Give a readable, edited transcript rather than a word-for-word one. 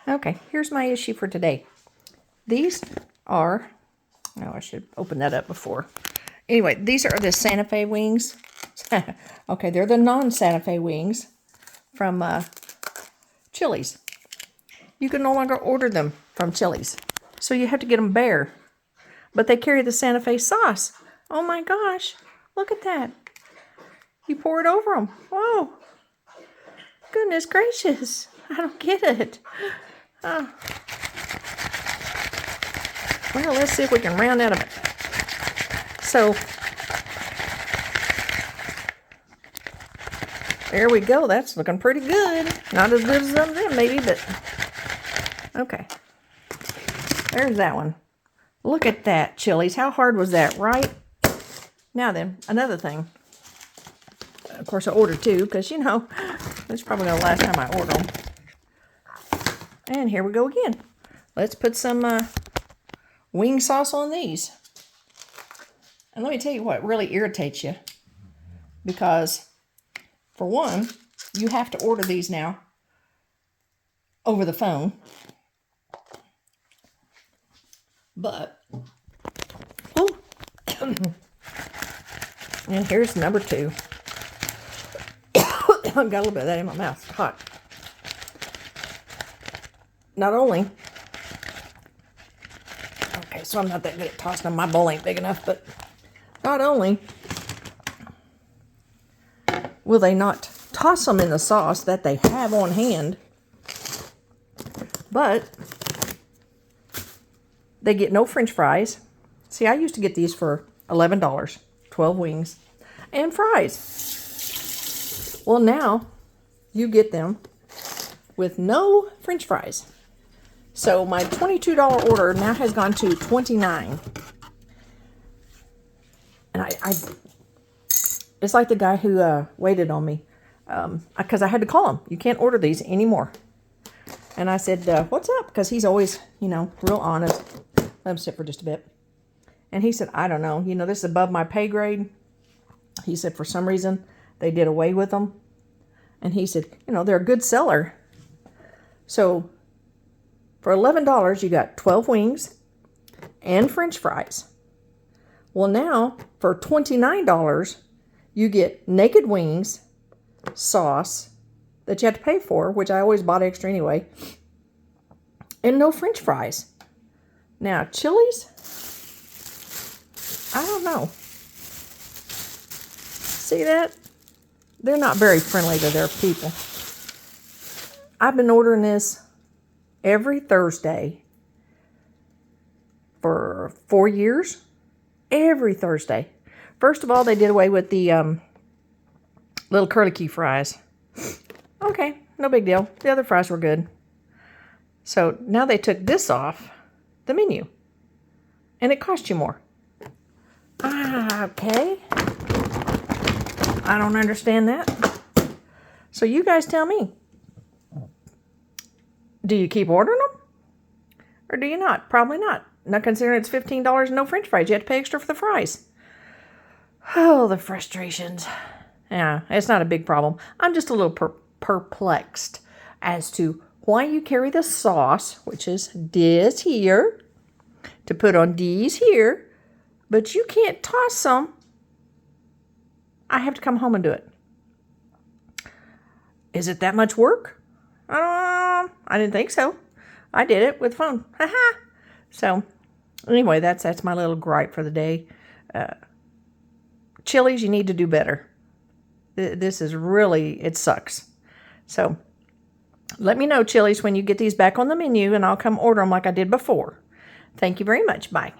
Okay, here's my issue for today. These are, oh, I should open that up before. Anyway, these are the Santa Fe wings. Okay, they're the non-Santa Fe wings from Chili's. You can no longer order them from Chili's, so you have to get them bare. But they carry the Santa Fe sauce. Oh my gosh, look at that. You pour it over them. Whoa. Goodness gracious. I don't get it. Oh. Well, let's see if we can round out of it. So, there we go. That's looking pretty good. Not as good as some of them, maybe, but okay. There's that one. Look at that, Chili's. How hard was that, right? Now then, another thing. Of course, I ordered two because, you know, this is probably the last time I order them. And here we go again. Let's put some wing sauce on these. And let me tell you what really irritates you. Because, for one, you have to order these now over the phone. But, oh, and here's number 2. I've got a little bit of that in my mouth. It's hot. Not only, okay, so I'm not that good at tossing them. My bowl ain't big enough, but not only will they not toss them in the sauce that they have on hand, but they get no French fries. See, I used to get these for $11, 12 wings, and fries. Well, now you get them with no French fries. So my $22 order now has gone to $29. And I it's like the guy who waited on me, because I had to call him. You can't order these anymore. And I said, what's up? Because he's always, you know, real honest. Let him sit for just a bit. And he said, I don't know. You know, this is above my pay grade. He said, for some reason, they did away with them. And he said, you know, they're a good seller. So, for $11, you got 12 wings and French fries. Well, now, for $29, you get naked wings, sauce that you have to pay for, which I always bought extra anyway, and no French fries. Now, Chili's, I don't know. See that? They're not very friendly to their people. I've been ordering this every Thursday for 4 years. Every Thursday. First of all, they did away with the little curly key fries. Okay, no big deal. The other fries were good. So now they took this off the menu. And it cost you more. Okay. I don't understand that. So you guys tell me. Do you keep ordering them? Or do you not? Probably not. Not considering it's $15 and no French fries. You have to pay extra for the fries. Oh, the frustrations. Yeah, it's not a big problem. I'm just a little perplexed as to why you carry the sauce, which is this here, to put on these here, but you can't toss them. I have to come home and do it. Is it that much work? I didn't think so. I did it with phone. Haha. So, anyway, that's my little gripe for the day. Chili's, you need to do better. This is really, it sucks. So, let me know, Chili's, when you get these back on the menu, and I'll come order them like I did before. Thank you very much. Bye.